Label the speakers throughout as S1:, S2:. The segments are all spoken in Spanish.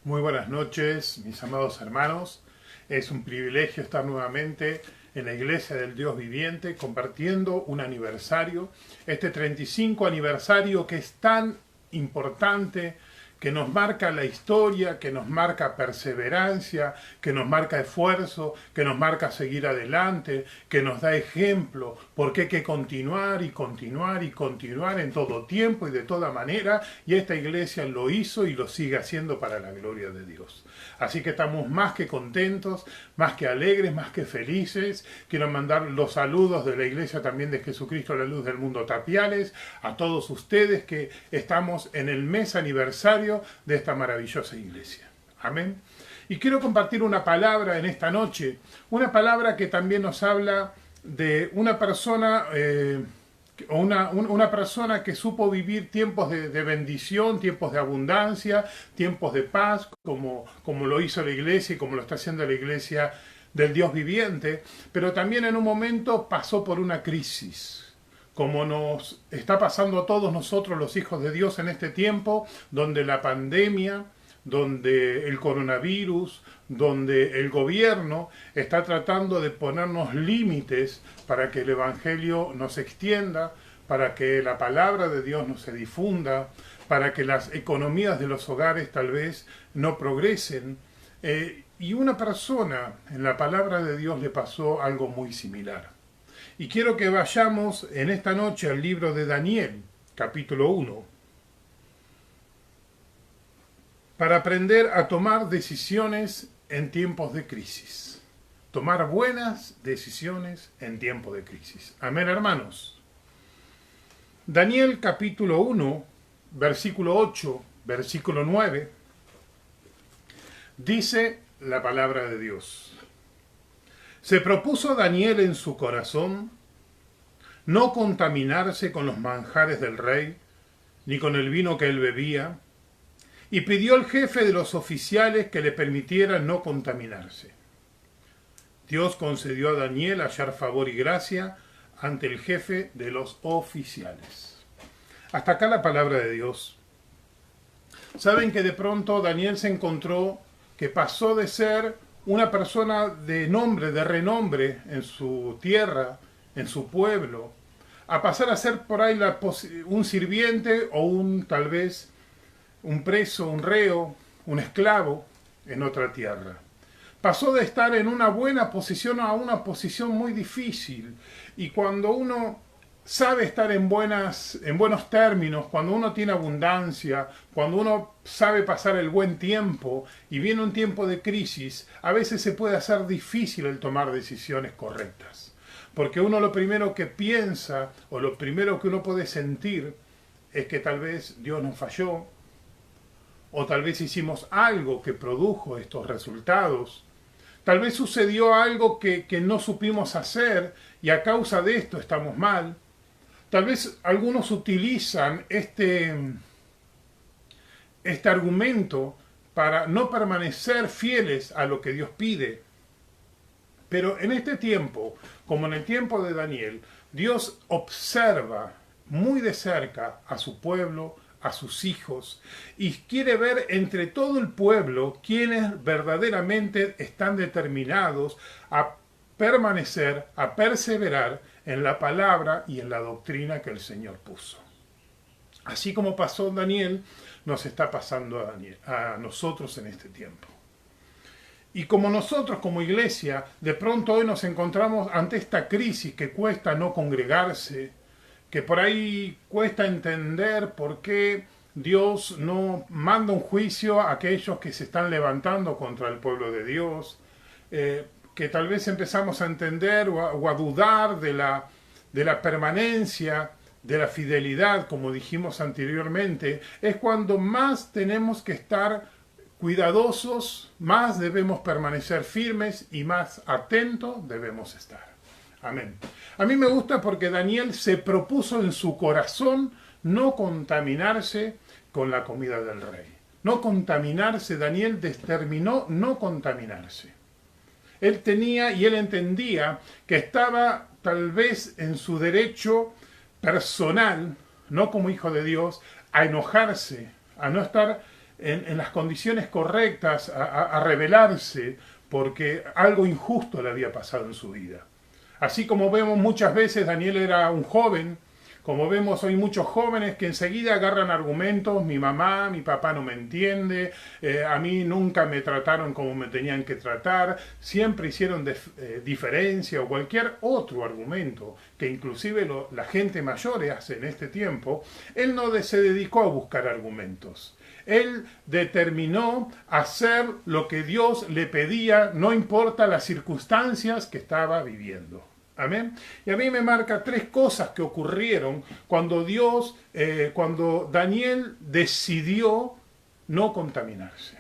S1: Muy buenas noches, mis amados hermanos. Es un privilegio estar nuevamente en la Iglesia del Dios Viviente compartiendo un aniversario, este 35 aniversario que es tan importante, que nos marca la historia, que nos marca perseverancia, que nos marca esfuerzo, que nos marca seguir adelante, que nos da ejemplo, porque hay que continuar y continuar y continuar en todo tiempo y de toda manera, y esta iglesia lo hizo y lo sigue haciendo para la gloria de Dios. Así que estamos más que contentos, más que alegres, más que felices. Quiero mandar los saludos de la iglesia también de Jesucristo, la luz del mundo Tapiales, a todos ustedes que estamos en el mes aniversario de esta maravillosa iglesia. Amén. Y quiero compartir una palabra en esta noche, una palabra que también nos habla de una persona, una persona que supo vivir tiempos de bendición, tiempos de abundancia, tiempos de paz, como lo hizo la iglesia y como lo está haciendo la iglesia del Dios viviente, pero también en un momento pasó por una crisis, como nos está pasando a todos nosotros los hijos de Dios en este tiempo, donde la pandemia, donde el coronavirus, donde el gobierno está tratando de ponernos límites para que el Evangelio no se extienda, para que la palabra de Dios no se difunda, para que las economías de los hogares tal vez no progresen. Y una persona en la palabra de Dios le pasó algo muy similar. Y quiero que vayamos en esta noche al libro de Daniel, capítulo 1, para aprender a tomar decisiones en tiempos de crisis. Tomar buenas decisiones en tiempos de crisis. Amén, hermanos. Daniel capítulo 1, versículo 8, versículo 9, dice la palabra de Dios. Se propuso Daniel en su corazón no contaminarse con los manjares del rey, ni con el vino que él bebía, y pidió al jefe de los oficiales que le permitiera no contaminarse. Dios concedió a Daniel hallar favor y gracia ante el jefe de los oficiales. Hasta acá la palabra de Dios. Saben que de pronto Daniel se encontró que pasó de ser una persona de nombre, de renombre en su tierra, en su pueblo, a pasar a ser por ahí un sirviente o tal vez un preso, un reo, un esclavo en otra tierra. Pasó de estar en una buena posición a una posición muy difícil. Y cuando uno sabe estar en buenos términos, cuando uno tiene abundancia, cuando uno sabe pasar el buen tiempo y viene un tiempo de crisis, a veces se puede hacer difícil el tomar decisiones correctas. Porque uno lo primero que piensa o lo primero que uno puede sentir es que tal vez Dios nos falló, o tal vez hicimos algo que produjo estos resultados. Tal vez sucedió algo que no supimos hacer y a causa de esto estamos mal. Tal vez algunos utilizan este argumento para no permanecer fieles a lo que Dios pide. Pero en este tiempo, como en el tiempo de Daniel, Dios observa muy de cerca a su pueblo, a sus hijos, y quiere ver entre todo el pueblo quienes verdaderamente están determinados a permanecer, a perseverar en la palabra y en la doctrina que el Señor puso. Así como pasó Daniel, nos está pasando a nosotros en este tiempo. Y como nosotros como iglesia, de pronto hoy nos encontramos ante esta crisis que cuesta no congregarse, que por ahí cuesta entender por qué Dios no manda un juicio a aquellos que se están levantando contra el pueblo de Dios, que tal vez empezamos a entender o a dudar de la permanencia, de la fidelidad, como dijimos anteriormente, es cuando más tenemos que estar cuidadosos, más debemos permanecer firmes y más atentos debemos estar. Amén. A mí me gusta porque Daniel se propuso en su corazón no contaminarse con la comida del rey. No contaminarse, Daniel determinó no contaminarse. Él tenía y él entendía que estaba tal vez en su derecho personal, no como hijo de Dios, a enojarse, a no estar en las condiciones correctas a rebelarse porque algo injusto le había pasado en su vida. Así como vemos muchas veces, Daniel era un joven, como vemos hoy muchos jóvenes que enseguida agarran argumentos: mi mamá, mi papá no me entiende, a mí nunca me trataron como me tenían que tratar, siempre hicieron diferencia, o cualquier otro argumento que inclusive la gente mayor hace en este tiempo. Él no se dedicó a buscar argumentos. Él determinó hacer lo que Dios le pedía, no importa las circunstancias que estaba viviendo. Amén. Y a mí me marca tres cosas que ocurrieron cuando cuando Daniel decidió no contaminarse.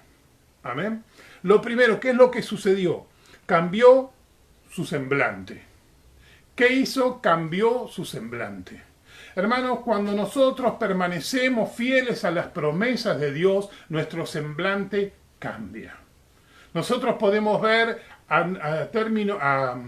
S1: Amén. Lo primero, ¿qué es lo que sucedió? Cambió su semblante. ¿Qué hizo? Cambió su semblante. Hermanos, cuando nosotros permanecemos fieles a las promesas de Dios, nuestro semblante cambia. Nosotros podemos ver a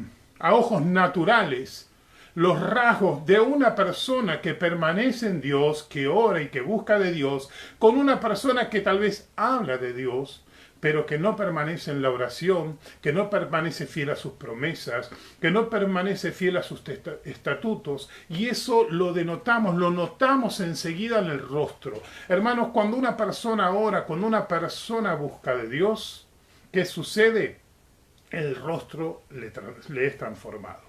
S1: ojos naturales los rasgos de una persona que permanece en Dios, que ora y que busca de Dios, con una persona que tal vez habla de Dios, pero que no permanece en la oración, que no permanece fiel a sus promesas, que no permanece fiel a sus estatutos, y eso lo notamos enseguida en el rostro. Hermanos, cuando una persona ora, cuando una persona busca de Dios, ¿qué sucede? El rostro le es transformado.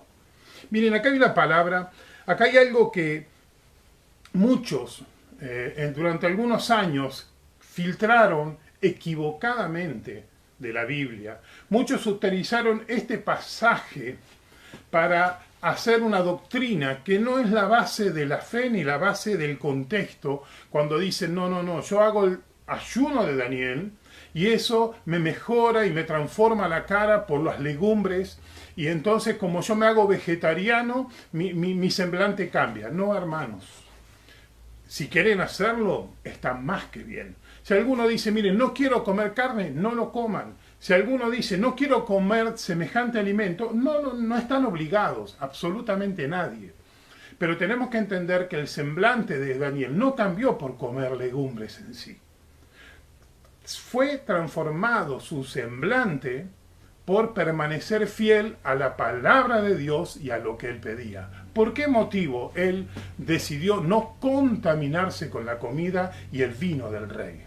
S1: Miren, acá hay una palabra, acá hay algo que muchos durante algunos años filtraron equivocadamente de la Biblia. Muchos utilizaron este pasaje para hacer una doctrina que no es la base de la fe ni la base del contexto, cuando dicen, no, yo hago el ayuno de Daniel y eso me mejora y me transforma la cara por las legumbres, y entonces como yo me hago vegetariano, mi semblante cambia. No, hermanos. Si quieren hacerlo, está más que bien. Si alguno dice, miren, no quiero comer carne, no lo coman. Si alguno dice, no quiero comer semejante alimento, no están obligados, absolutamente nadie. Pero tenemos que entender que el semblante de Daniel no cambió por comer legumbres en sí. Fue transformado su semblante por permanecer fiel a la palabra de Dios y a lo que él pedía. ¿Por qué motivo él decidió no contaminarse con la comida y el vino del rey?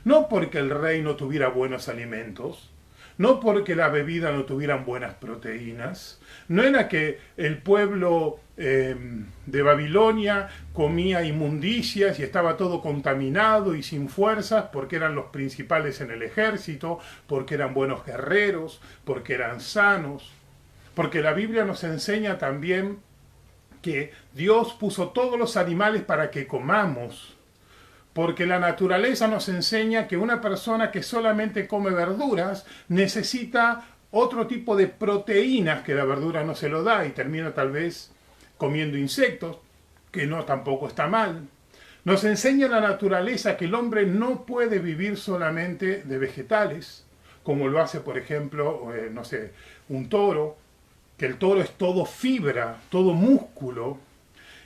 S1: No porque el rey no tuviera buenos alimentos, no porque la bebida no tuvieran buenas proteínas, no era que el pueblo de Babilonia comía inmundicias y estaba todo contaminado y sin fuerzas porque eran los principales en el ejército, porque eran buenos guerreros, porque eran sanos, porque la Biblia nos enseña también que Dios puso todos los animales para que comamos, porque la naturaleza nos enseña que una persona que solamente come verduras necesita otro tipo de proteínas que la verdura no se lo da, y termina tal vez comiendo insectos, que no tampoco está mal. Nos enseña la naturaleza que el hombre no puede vivir solamente de vegetales, como lo hace, por ejemplo, un toro, que el toro es todo fibra, todo músculo,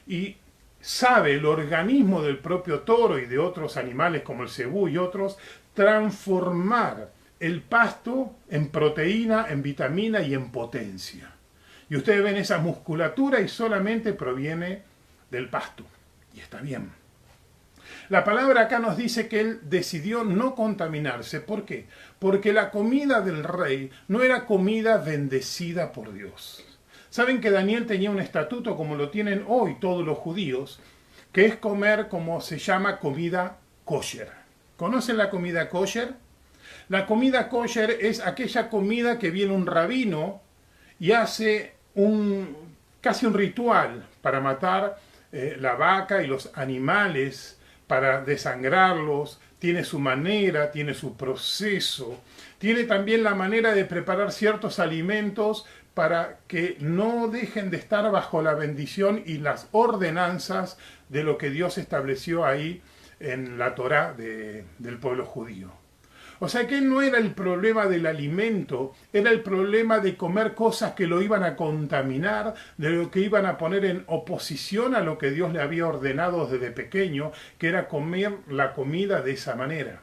S1: y sabe el organismo del propio toro y de otros animales como el cebú y otros transformar el pasto en proteína, en vitamina y en potencia. Y ustedes ven esa musculatura y solamente proviene del pasto. Y está bien. La palabra acá nos dice que él decidió no contaminarse. ¿Por qué? Porque la comida del rey no era comida bendecida por Dios. Saben que Daniel tenía un estatuto, como lo tienen hoy todos los judíos, que es comer como se llama comida kosher. ¿Conocen la comida kosher? La comida kosher es aquella comida que viene un rabino y hace casi un ritual para matar la vaca y los animales, para desangrarlos. Tiene su manera, tiene su proceso, tiene también la manera de preparar ciertos alimentos para que no dejen de estar bajo la bendición y las ordenanzas de lo que Dios estableció ahí en la Torá del pueblo judío. O sea que no era el problema del alimento, era el problema de comer cosas que lo iban a contaminar, de lo que iban a poner en oposición a lo que Dios le había ordenado desde pequeño, que era comer la comida de esa manera.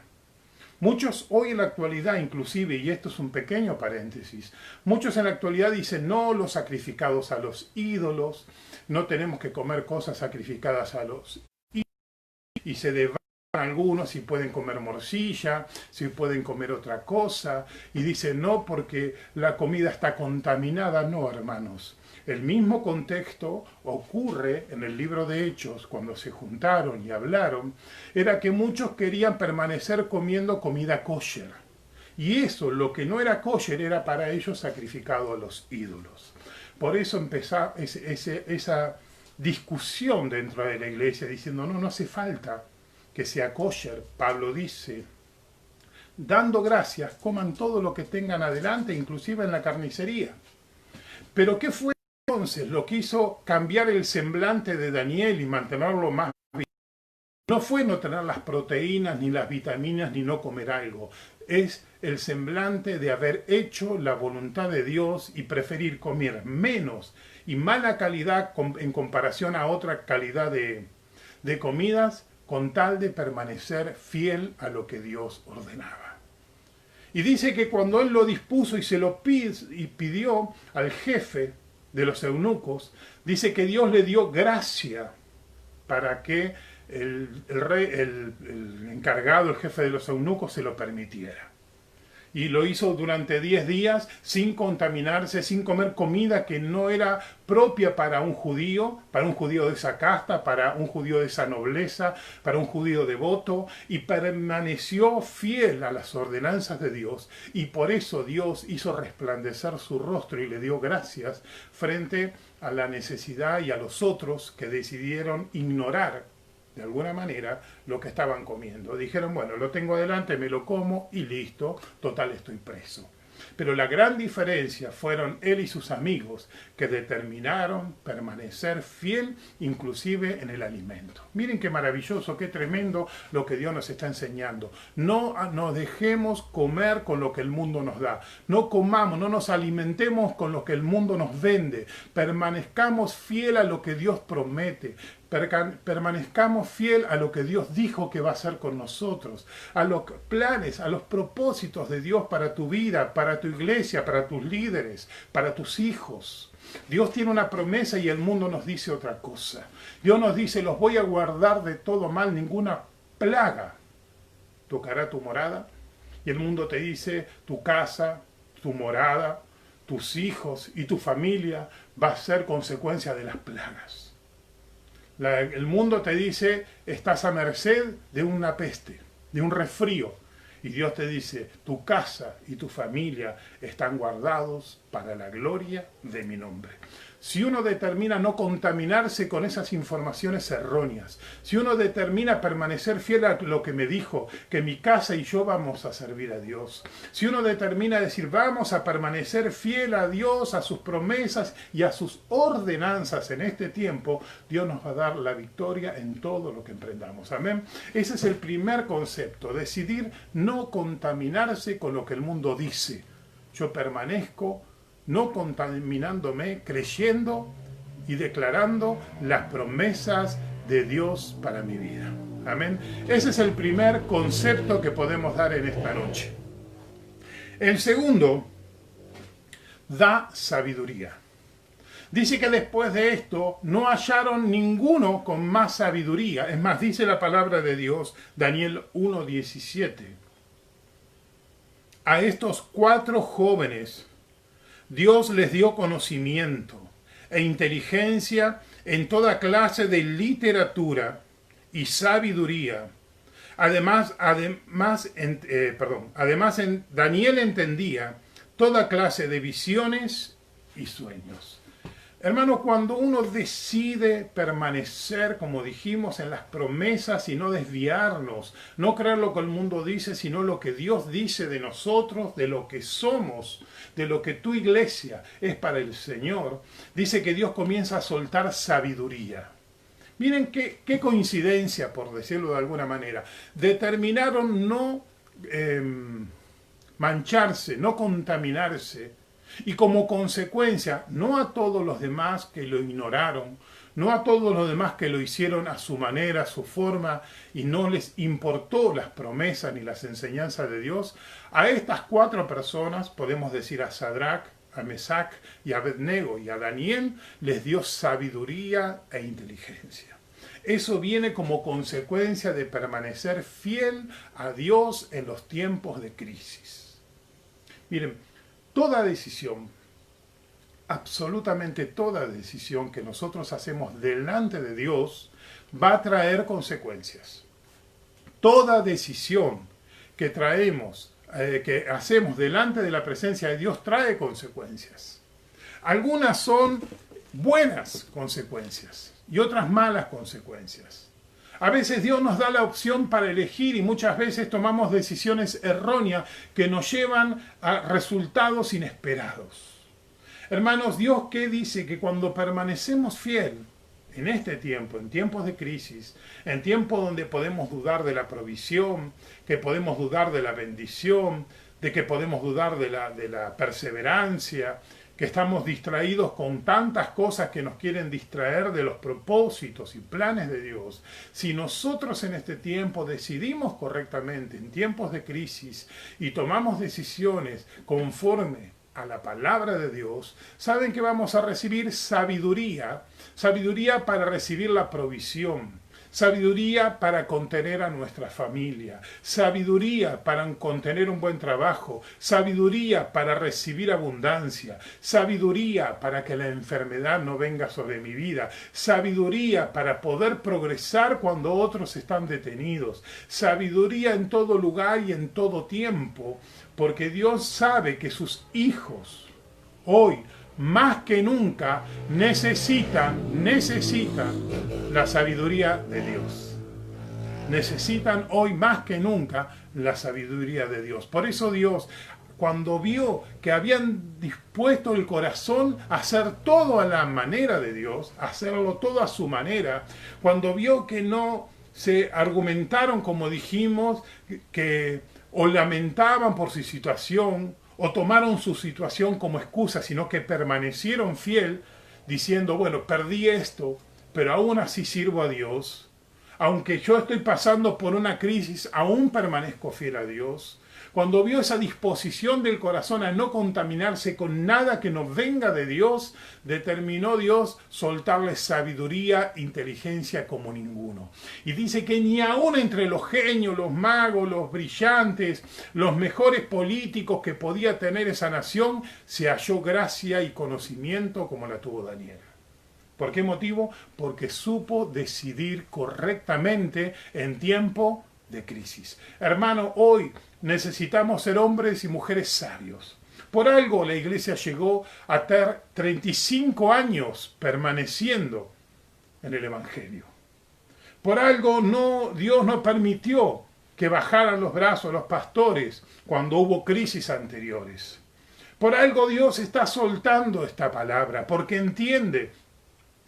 S1: Muchos hoy en la actualidad inclusive, y esto es un pequeño paréntesis, muchos en la actualidad dicen no los sacrificados a los ídolos, no tenemos que comer cosas sacrificadas a los ídolos, y se debatan algunos si pueden comer morcilla, si pueden comer otra cosa, y dicen no porque la comida está contaminada. No, hermanos. El mismo contexto ocurre en el libro de Hechos, cuando se juntaron y hablaron, era que muchos querían permanecer comiendo comida kosher. Y eso, lo que no era kosher, era para ellos sacrificado a los ídolos. Por eso empezó esa discusión dentro de la iglesia, diciendo, no hace falta que sea kosher. Pablo dice, dando gracias, coman todo lo que tengan adelante, inclusive en la carnicería. Pero ¿qué fue entonces lo que hizo cambiar el semblante de Daniel y mantenerlo más vivo? No fue no tener las proteínas, ni las vitaminas, ni no comer algo. Es el semblante de haber hecho la voluntad de Dios y preferir comer menos y mala calidad en comparación a otra calidad de comidas, con tal de permanecer fiel a lo que Dios ordenaba. Y dice que cuando él lo dispuso y se lo pidió al jefe de los eunucos, dice que Dios le dio gracia para que el encargado, el jefe de los eunucos, se lo permitiera. Y lo hizo durante 10 días sin contaminarse, sin comer comida que no era propia para un judío de esa casta, para un judío de esa nobleza, para un judío devoto, y permaneció fiel a las ordenanzas de Dios. Y por eso Dios hizo resplandecer su rostro y le dio gracias frente a la necesidad y a los otros que decidieron ignorar de alguna manera lo que estaban comiendo. Dijeron, bueno, lo tengo adelante, me lo como y listo, total estoy preso. Pero la gran diferencia fueron él y sus amigos que determinaron permanecer fiel inclusive en el alimento. Miren qué maravilloso, qué tremendo lo que Dios nos está enseñando. No nos dejemos comer con lo que el mundo nos da. No comamos, no nos alimentemos con lo que el mundo nos vende. Permanezcamos fiel a lo que Dios promete. Permanezcamos fiel a lo que Dios dijo que va a hacer con nosotros, a los planes, a los propósitos de Dios para tu vida, para tu iglesia, para tus líderes, para tus hijos. Dios tiene una promesa y el mundo nos dice otra cosa. Dios nos dice, los voy a guardar de todo mal, ninguna plaga tocará tu morada. Y el mundo te dice, tu casa, tu morada, tus hijos y tu familia va a ser consecuencia de las plagas. El mundo te dice, estás a merced de una peste, de un resfrío. Y Dios te dice, tu casa y tu familia están guardados para la gloria de mi nombre. Si uno determina no contaminarse con esas informaciones erróneas, si uno determina permanecer fiel a lo que me dijo, que mi casa y yo vamos a servir a Dios, si uno determina decir vamos a permanecer fiel a Dios, a sus promesas y a sus ordenanzas en este tiempo, Dios nos va a dar la victoria en todo lo que emprendamos. Amén. Ese es el primer concepto, decidir no contaminarse con lo que el mundo dice. Yo permanezco no contaminándome, creyendo y declarando las promesas de Dios para mi vida. Amén. Ese es el primer concepto que podemos dar en esta noche. El segundo, da sabiduría. Dice que después de esto no hallaron ninguno con más sabiduría. Es más, dice la palabra de Dios, Daniel 1:17. A estos 4 jóvenes Dios les dio conocimiento e inteligencia en toda clase de literatura y sabiduría. Además, Daniel entendía toda clase de visiones y sueños. Hermano, cuando uno decide permanecer, como dijimos, en las promesas y no desviarnos, no creer lo que el mundo dice, sino lo que Dios dice de nosotros, de lo que somos, de lo que tu iglesia es para el Señor, dice que Dios comienza a soltar sabiduría. Miren qué coincidencia, por decirlo de alguna manera. Determinaron no mancharse, no contaminarse. Y como consecuencia, no a todos los demás que lo ignoraron, no a todos los demás que lo hicieron a su manera, a su forma, y no les importó las promesas ni las enseñanzas de Dios. A estas 4 personas, podemos decir a Sadrach, a Mesac y a Abednego y a Daniel, les dio sabiduría e inteligencia. Eso viene como consecuencia de permanecer fiel a Dios en los tiempos de crisis. Miren, toda decisión, absolutamente toda decisión que nosotros hacemos delante de Dios va a traer consecuencias. Toda decisión que que hacemos delante de la presencia de Dios trae consecuencias. Algunas son buenas consecuencias y otras malas consecuencias. A veces Dios nos da la opción para elegir y muchas veces tomamos decisiones erróneas que nos llevan a resultados inesperados. Hermanos, Dios ¿qué dice? Que cuando permanecemos fiel en este tiempo, en tiempos de crisis, en tiempos donde podemos dudar de la provisión, que podemos dudar de la bendición, de que podemos dudar de la perseverancia, que estamos distraídos con tantas cosas que nos quieren distraer de los propósitos y planes de Dios. Si nosotros en este tiempo decidimos correctamente, en tiempos de crisis, y tomamos decisiones conforme a la palabra de Dios, saben que vamos a recibir sabiduría, sabiduría para recibir la provisión, sabiduría para contener a nuestra familia, sabiduría para contener un buen trabajo, sabiduría para recibir abundancia, sabiduría para que la enfermedad no venga sobre mi vida, sabiduría para poder progresar cuando otros están detenidos, sabiduría en todo lugar y en todo tiempo, porque Dios sabe que sus hijos hoy más que nunca necesitan la sabiduría de Dios. Necesitan hoy más que nunca la sabiduría de Dios. Por eso Dios, cuando vio que habían dispuesto el corazón a hacer todo a la manera de Dios, hacerlo todo a su manera, cuando vio que no se argumentaron, como dijimos, que o lamentaban por su situación, o tomaron su situación como excusa, sino que permanecieron fiel, diciendo, bueno, perdí esto, pero aún así sirvo a Dios. Aunque yo estoy pasando por una crisis, aún permanezco fiel a Dios. Cuando vio esa disposición del corazón a no contaminarse con nada que no venga de Dios, determinó Dios soltarle sabiduría, inteligencia como ninguno. Y dice que ni aún entre los genios, los magos, los brillantes, los mejores políticos que podía tener esa nación, se halló gracia y conocimiento como la tuvo Daniel. ¿Por qué motivo? Porque supo decidir correctamente en tiempo de crisis. Hermano, hoy necesitamos ser hombres y mujeres sabios. Por algo la iglesia llegó a tener 35 años permaneciendo en el Evangelio. Por algo Dios no permitió que bajaran los brazos los pastores cuando hubo crisis anteriores. Por algo Dios está soltando esta palabra, porque entiende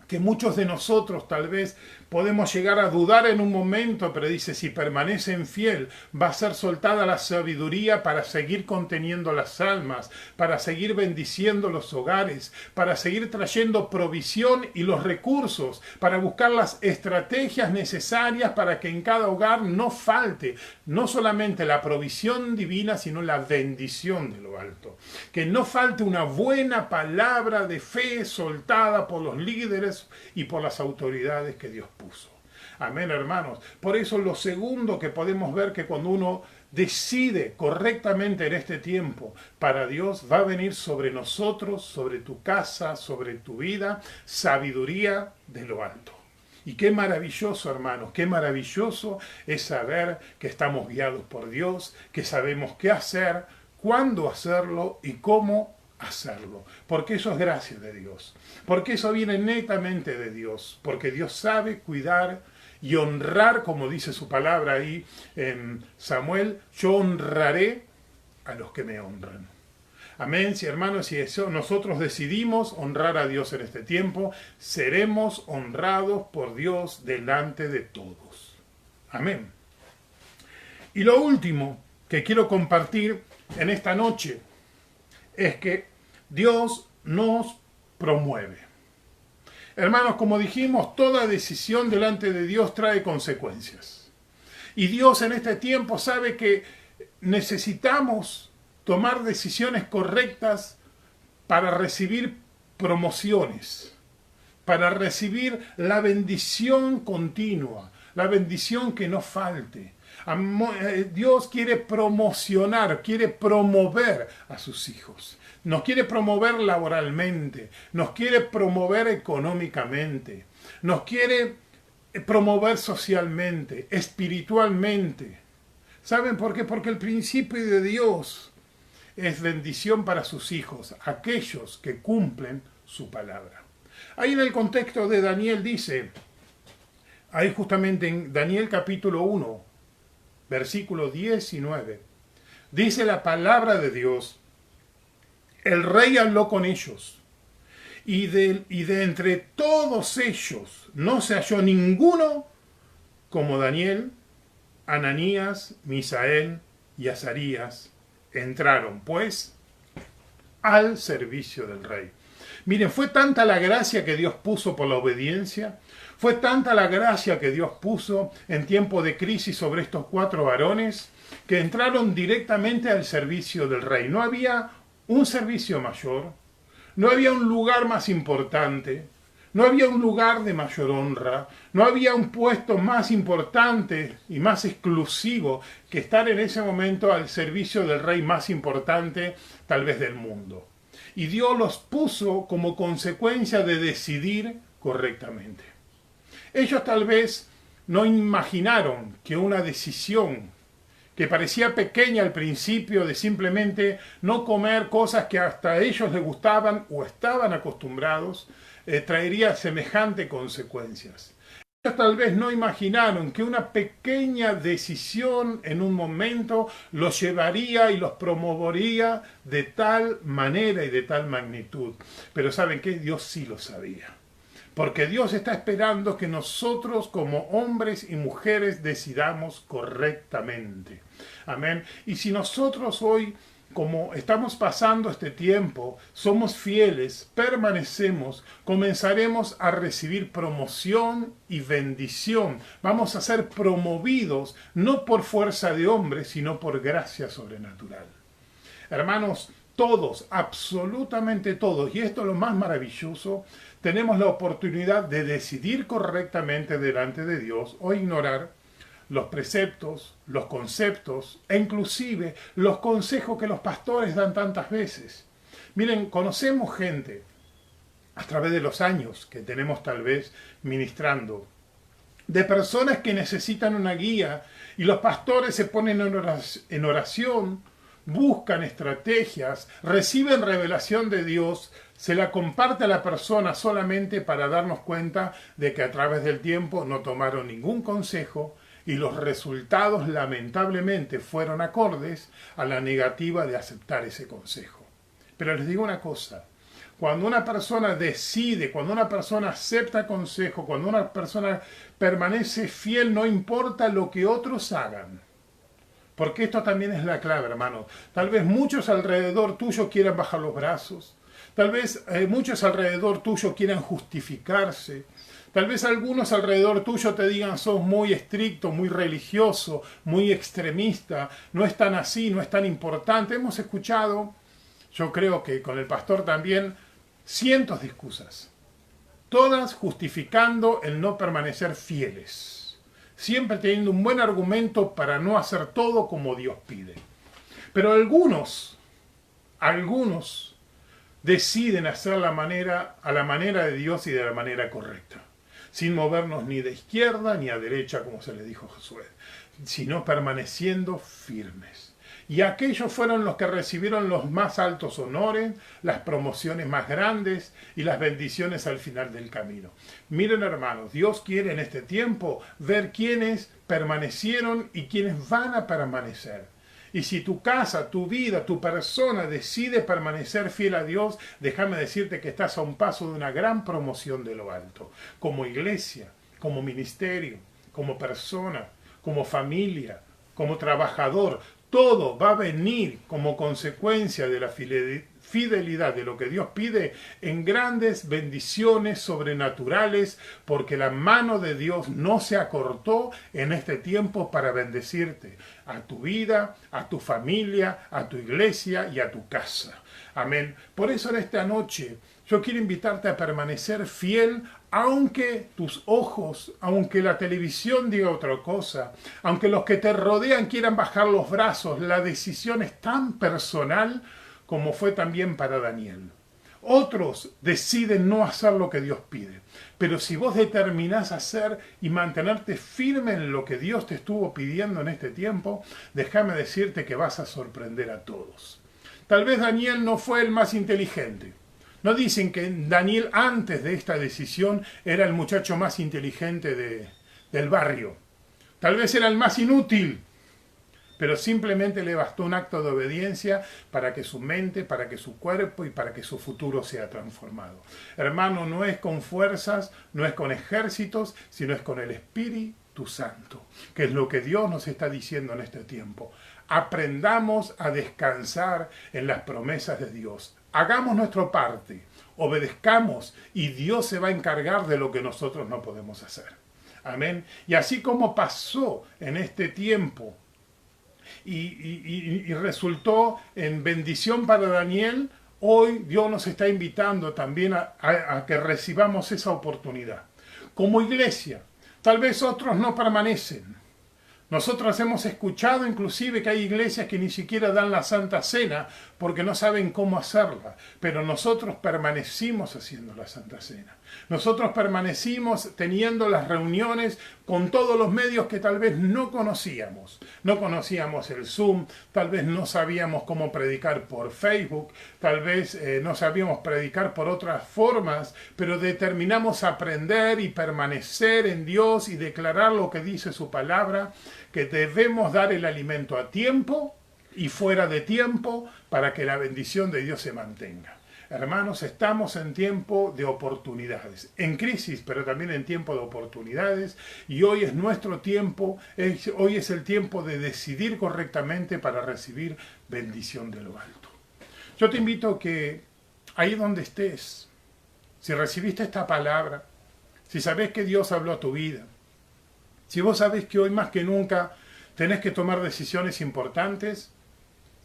S1: que muchos de nosotros tal vez podemos llegar a dudar en un momento, pero dice, si permanecen fiel, va a ser soltada la sabiduría para seguir conteniendo las almas, para seguir bendiciendo los hogares, para seguir trayendo provisión y los recursos, para buscar las estrategias necesarias para que en cada hogar no falte, no solamente la provisión divina, sino la bendición de lo alto. Que no falte una buena palabra de fe soltada por los líderes y por las autoridades que Dios puso. Amén, hermanos. Por eso lo segundo que podemos ver, que cuando uno decide correctamente en este tiempo para Dios, va a venir sobre nosotros, sobre tu casa, sobre tu vida, sabiduría de lo alto. Y qué maravilloso, hermanos, qué maravilloso es saber que estamos guiados por Dios, que sabemos qué hacer, cuándo hacerlo y cómo hacerlo, porque eso es gracia de Dios, porque eso viene netamente de Dios, porque Dios sabe cuidar y honrar, como dice su palabra ahí en Samuel, yo honraré a los que me honran. Amén, si hermanos, si eso nosotros decidimos honrar a Dios en este tiempo, seremos honrados por Dios delante de todos. Amén. Y lo último que quiero compartir en esta noche es que Dios nos promueve. Hermanos, como dijimos, toda decisión delante de Dios trae consecuencias. Y Dios en este tiempo sabe que necesitamos tomar decisiones correctas para recibir promociones, para recibir la bendición continua, la bendición que no falte. Dios quiere promocionar, quiere promover a sus hijos. Nos quiere promover laboralmente, nos quiere promover económicamente, nos quiere promover socialmente, espiritualmente. ¿Saben por qué? Porque el principio de Dios es bendición para sus hijos, aquellos que cumplen su palabra. Ahí en el contexto de Daniel dice, ahí justamente en Daniel capítulo 1, versículo 19, dice la palabra de Dios, el rey habló con ellos, y de entre todos ellos no se halló ninguno como Daniel, Ananías, Misael y Azarías. Entraron, pues, al servicio del rey. Miren, fue tanta la gracia que Dios puso por la obediencia, fue tanta la gracia que Dios puso en tiempo de crisis sobre estos 4 varones, que entraron directamente al servicio del rey. No había un servicio mayor, no había un lugar más importante, no había un lugar de mayor honra, no había un puesto más importante y más exclusivo que estar en ese momento al servicio del rey más importante, tal vez del mundo. Y Dios los puso como consecuencia de decidir correctamente. Ellos tal vez no imaginaron que una decisión que parecía pequeña al principio de simplemente no comer cosas que hasta a ellos les gustaban o estaban acostumbrados, traería semejantes consecuencias. Ellos tal vez no imaginaron que una pequeña decisión en un momento los llevaría y los promovería de tal manera y de tal magnitud. Pero ¿saben qué? Dios sí lo sabía. Porque Dios está esperando que nosotros como hombres y mujeres decidamos correctamente. Amén. Y si nosotros hoy, como estamos pasando este tiempo, somos fieles, permanecemos, comenzaremos a recibir promoción y bendición. Vamos a ser promovidos no por fuerza de hombre, sino por gracia sobrenatural. Hermanos, todos, absolutamente todos, y esto es lo más maravilloso, tenemos la oportunidad de decidir correctamente delante de Dios o ignorar los preceptos, los conceptos e inclusive los consejos que los pastores dan tantas veces. Miren, conocemos gente a través de los años que tenemos tal vez ministrando, de personas que necesitan una guía y los pastores se ponen en oración, buscan estrategias, reciben revelación de Dios, se la comparte a la persona solamente para darnos cuenta de que a través del tiempo no tomaron ningún consejo y los resultados lamentablemente fueron acordes a la negativa de aceptar ese consejo. Pero les digo una cosa, cuando una persona decide, cuando una persona acepta consejo, cuando una persona permanece fiel, no importa lo que otros hagan. Porque esto también es la clave, hermano. Tal vez muchos alrededor tuyo quieran bajar los brazos. Tal vez muchos alrededor tuyo quieran justificarse. Tal vez algunos alrededor tuyo te digan sos muy estricto, muy religioso, muy extremista. No es tan así, no es tan importante. Hemos escuchado, yo creo que con el pastor también, cientos de excusas. Todas justificando el no permanecer fieles. Siempre teniendo un buen argumento para no hacer todo como Dios pide. Pero algunos deciden hacer a la manera de Dios y de la manera correcta, sin movernos ni de izquierda ni a derecha, como se le dijo a Josué, sino permaneciendo firmes. Y aquellos fueron los que recibieron los más altos honores, las promociones más grandes y las bendiciones al final del camino. Miren, hermanos, Dios quiere en este tiempo ver quiénes permanecieron y quiénes van a permanecer. Y si tu casa, tu vida, tu persona decide permanecer fiel a Dios, déjame decirte que estás a un paso de una gran promoción de lo alto. Como iglesia, como ministerio, como persona, como familia, como trabajador, todo va a venir como consecuencia de la fidelidad de lo que Dios pide en grandes bendiciones sobrenaturales, porque la mano de Dios no se acortó en este tiempo para bendecirte, a tu vida, a tu familia, a tu iglesia y a tu casa. Amén. Por eso en esta noche yo quiero invitarte a permanecer fiel, aunque tus ojos, aunque la televisión diga otra cosa, aunque los que te rodean quieran bajar los brazos. La decisión es tan personal como fue también para Daniel. Otros deciden no hacer lo que Dios pide, pero si vos determinás hacer y mantenerte firme en lo que Dios te estuvo pidiendo en este tiempo, déjame decirte que vas a sorprender a todos. Tal vez Daniel no fue el más inteligente. No dicen que Daniel antes de esta decisión era el muchacho más inteligente del barrio. Tal vez era el más inútil, pero simplemente le bastó un acto de obediencia para que su mente, para que su cuerpo y para que su futuro sea transformado. Hermano, no es con fuerzas, no es con ejércitos, sino es con el Espíritu Santo, que es lo que Dios nos está diciendo en este tiempo. Aprendamos a descansar en las promesas de Dios. Hagamos nuestra parte, obedezcamos y Dios se va a encargar de lo que nosotros no podemos hacer. Amén. Y así como pasó en este tiempo y resultó en bendición para Daniel, hoy Dios nos está invitando también a que recibamos esa oportunidad. Como iglesia, tal vez otros no permanecen. Nosotros hemos escuchado inclusive que hay iglesias que ni siquiera dan la Santa Cena porque no saben cómo hacerla, pero nosotros permanecimos haciendo la Santa Cena. Nosotros permanecimos teniendo las reuniones con todos los medios que tal vez no conocíamos. No conocíamos el Zoom, tal vez no sabíamos cómo predicar por Facebook, tal vez no sabíamos predicar por otras formas, pero determinamos aprender y permanecer en Dios y declarar lo que dice su palabra, que debemos dar el alimento a tiempo y fuera de tiempo para que la bendición de Dios se mantenga. Hermanos, estamos en tiempo de oportunidades, en crisis, pero también en tiempo de oportunidades, y hoy es nuestro tiempo, hoy es el tiempo de decidir correctamente para recibir bendición de lo alto. Yo te invito a que ahí donde estés, si recibiste esta palabra, si sabes que Dios habló a tu vida, si vos sabés que hoy más que nunca tenés que tomar decisiones importantes,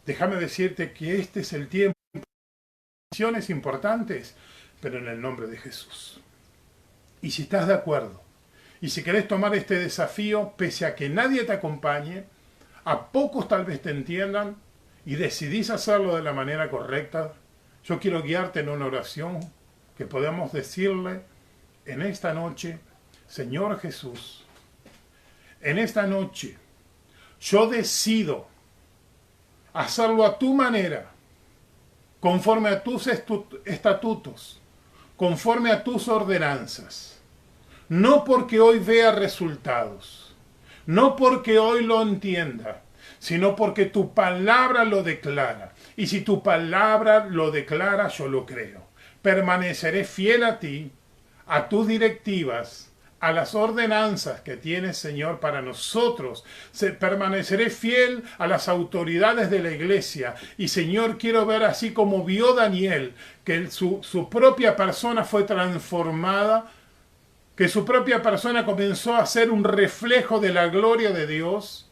S1: déjame decirte que este es el tiempo de decisiones importantes, pero en el nombre de Jesús. Y si estás de acuerdo, y si querés tomar este desafío, pese a que nadie te acompañe, a pocos tal vez te entiendan, y decidís hacerlo de la manera correcta, yo quiero guiarte en una oración que podamos decirle en esta noche: Señor Jesús, en esta noche yo decido hacerlo a tu manera, conforme a tus estatutos, conforme a tus ordenanzas. No porque hoy vea resultados, no porque hoy lo entienda, sino porque tu palabra lo declara. Y si tu palabra lo declara, yo lo creo. Permaneceré fiel a ti, a tus directivas, a las ordenanzas que tienes, Señor, para nosotros. Permaneceré fiel a las autoridades de la iglesia. Y, Señor, quiero ver, así como vio Daniel, que su propia persona fue transformada, que su propia persona comenzó a ser un reflejo de la gloria de Dios,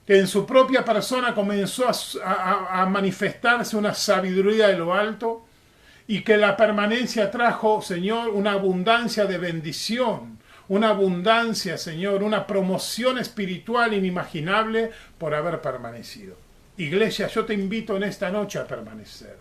S1: que en su propia persona comenzó a manifestarse una sabiduría de lo alto, y que la permanencia trajo, Señor, una abundancia de bendición, una abundancia, Señor, una promoción espiritual inimaginable por haber permanecido. Iglesia, yo te invito en esta noche a permanecer.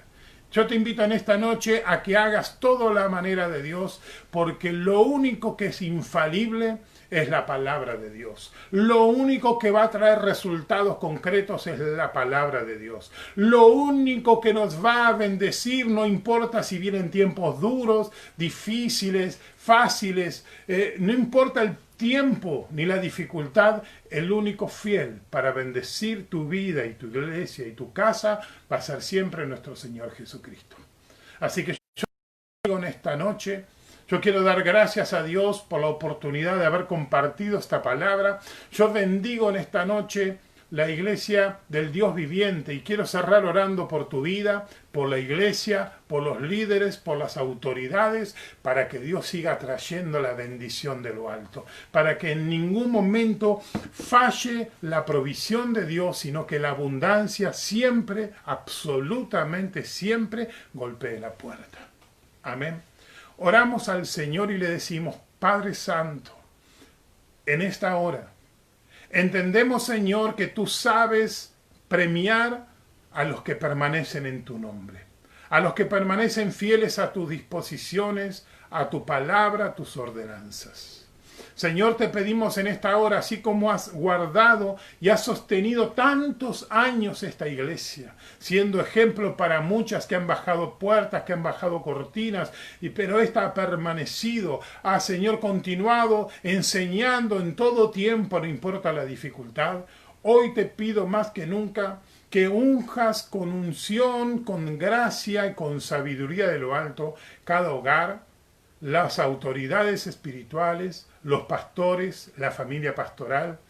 S1: Yo te invito en esta noche a que hagas todo a la manera de Dios, porque lo único que es infalible es la palabra de Dios. Lo único que va a traer resultados concretos es la palabra de Dios. Lo único que nos va a bendecir, no importa si vienen tiempos duros, difíciles, fáciles, no importa el tiempo ni la dificultad, el único fiel para bendecir tu vida y tu iglesia y tu casa va a ser siempre nuestro Señor Jesucristo. Así que yo digo en esta noche, yo quiero dar gracias a Dios por la oportunidad de haber compartido esta palabra. Yo bendigo en esta noche la iglesia del Dios viviente, y quiero cerrar orando por tu vida, por la iglesia, por los líderes, por las autoridades, para que Dios siga trayendo la bendición de lo alto, para que en ningún momento falle la provisión de Dios, sino que la abundancia siempre, absolutamente siempre, golpee la puerta. Amén. Oramos al Señor y le decimos: Padre Santo, en esta hora, entendemos, Señor, que tú sabes premiar a los que permanecen en tu nombre, a los que permanecen fieles a tus disposiciones, a tu palabra, a tus ordenanzas. Señor, te pedimos en esta hora, así como has guardado y has sostenido tantos años esta iglesia, siendo ejemplo para muchas que han bajado puertas, que han bajado cortinas, pero esta ha permanecido, ha, Señor, continuado enseñando en todo tiempo, no importa la dificultad. Hoy te pido más que nunca que unjas con unción, con gracia y con sabiduría de lo alto cada hogar, las autoridades espirituales, los pastores, la familia pastoral,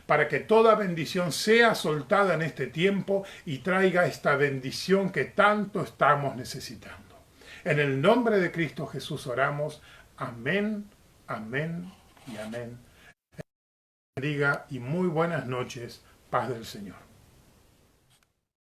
S1: para que toda bendición sea soltada en este tiempo y traiga esta bendición que tanto estamos necesitando. En el nombre de Cristo Jesús oramos. Amén, amén y amén. Bendiga y muy buenas noches. Paz del Señor.